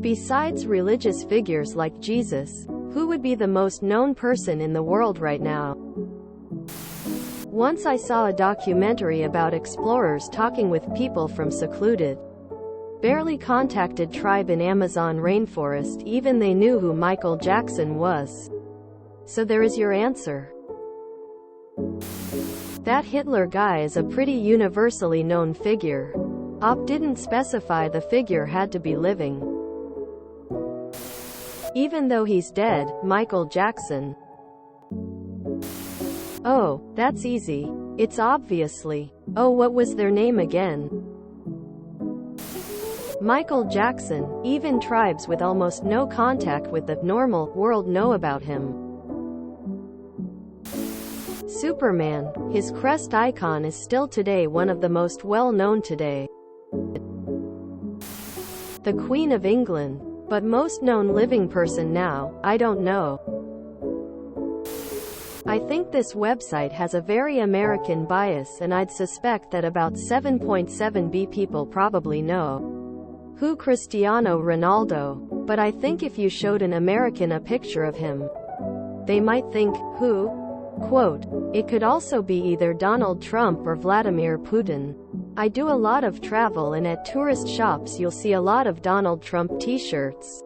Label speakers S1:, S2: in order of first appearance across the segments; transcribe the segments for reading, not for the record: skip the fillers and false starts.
S1: Besides religious figures like Jesus, who would be the most known person in the world right now? Once I saw a documentary about explorers talking with people from secluded, barely contacted tribe in Amazon rainforest. Even they knew who Michael Jackson was. So there is your answer. That Hitler guy is a pretty universally known figure. Op didn't specify the figure had to be living. Even though he's dead, Michael Jackson. Oh, that's easy. It's obviously. Oh, what was their name again? Michael Jackson. Even tribes with almost no contact with the normal world know about him. Superman. His crest icon is still today one of the most well-known today. The Queen of England. But most known living person now, I don't know. I think this website has a very American bias, and I'd suspect that about 7.7b people probably know who Cristiano Ronaldo. But I think if you showed an American a picture of him, they might think, who? Quote, it could also be either Donald Trump or Vladimir Putin. I do a lot of travel, and at tourist shops you'll see a lot of Donald Trump t-shirts,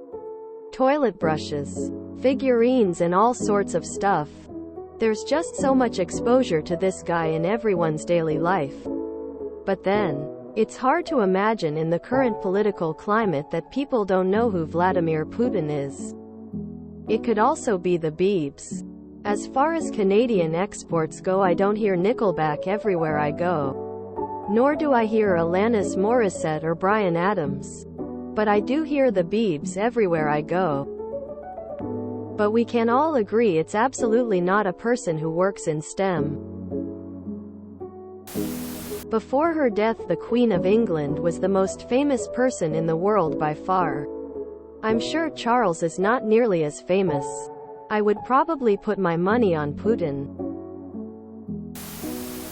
S1: toilet brushes, figurines and all sorts of stuff. There's just so much exposure to this guy in everyone's daily life. But then, it's hard to imagine in the current political climate that people don't know who Vladimir Putin is. It could also be the Biebs. As far as Canadian exports go, I don't hear Nickelback everywhere I go. Nor do I hear Alanis Morissette or Bryan Adams. But I do hear the Biebs everywhere I go. But we can all agree it's absolutely not a person who works in STEM. Before her death, the Queen of England was the most famous person in the world by far. I'm sure Charles is not nearly as famous. I would probably put my money on Putin,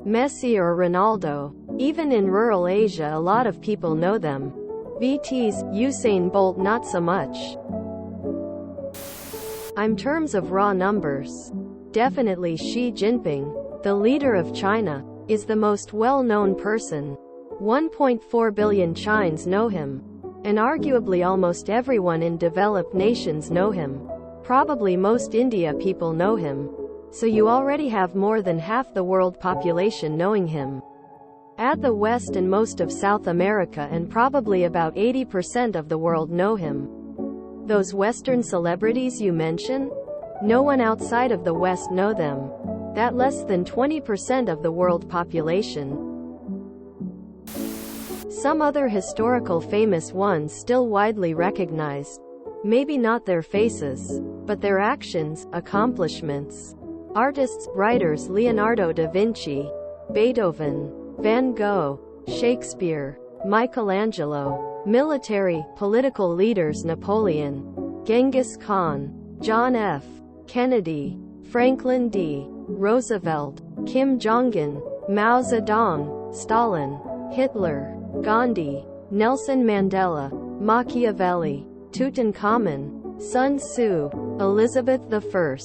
S1: Messi or Ronaldo. Even in rural Asia a lot of people know them. VT's, Usain Bolt not so much. I'm terms of raw numbers. Definitely Xi Jinping, the leader of China, is the most well-known person. 1.4 billion Chinese know him. And arguably almost everyone in developed nations know him. Probably most India people know him. So you already have more than half the world population knowing him. Add the West and most of South America and probably about 80% of the world know him. Those Western celebrities you mention? No one outside of the West know them. That less than 20% of the world population. Some other historical famous ones still widely recognized. Maybe not their faces, but their actions, accomplishments. Artists, writers: Leonardo da Vinci, Beethoven, Van Gogh, Shakespeare, Michelangelo. Military, political leaders: Napoleon, Genghis Khan, John F. Kennedy, Franklin D. Roosevelt, Kim Jong-un, Mao Zedong, Stalin, Hitler, Gandhi, Nelson Mandela, Machiavelli, Tutankhamun, Sun Tzu, Elizabeth I,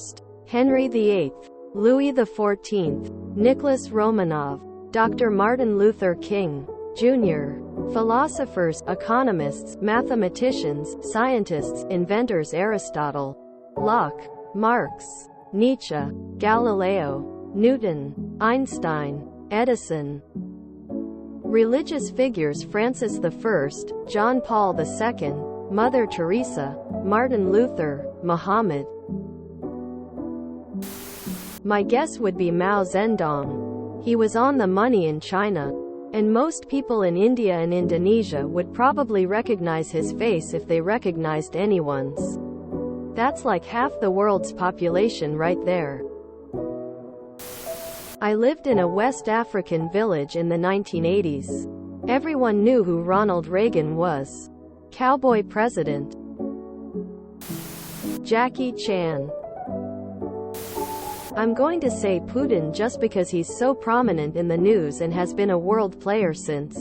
S1: Henry VIII, Louis XIV, Nicholas Romanov, Dr. Martin Luther King, Jr., philosophers, economists, mathematicians, scientists, inventors: Aristotle, Locke, Marx, Nietzsche, Galileo, Newton, Einstein, Edison. Religious figures: Francis I, John Paul II, Mother Teresa, Martin Luther, Muhammad. My guess would be Mao Zedong. He was on the money in China. And most people in India and Indonesia would probably recognize his face if they recognized anyone's. That's like half the world's population right there. I lived in a West African village in the 1980s. Everyone knew who Ronald Reagan was. Cowboy president. Jackie Chan. I'm going to say Putin just because he's so prominent in the news and has been a world player since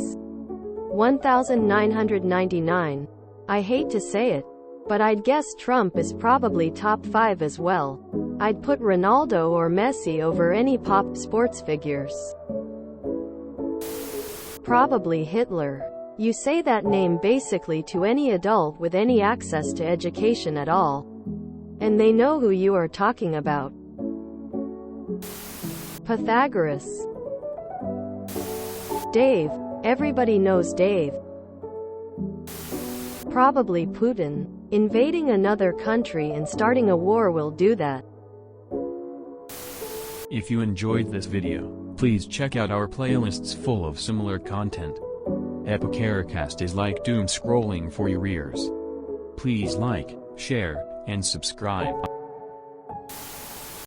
S1: 1999. I hate to say it, but I'd guess Trump is probably top 5 as well. I'd put Ronaldo or Messi over any pop sports figures. Probably Hitler. You say that name basically to any adult with any access to education at all, and they know who you are talking about. Pythagoras. Dave. Everybody knows Dave. Probably Putin. Invading another country and starting a war will do that.
S2: If you enjoyed this video, please check out our playlists full of similar content. Epicaricast is like doom scrolling for your ears. Please like, share, and subscribe.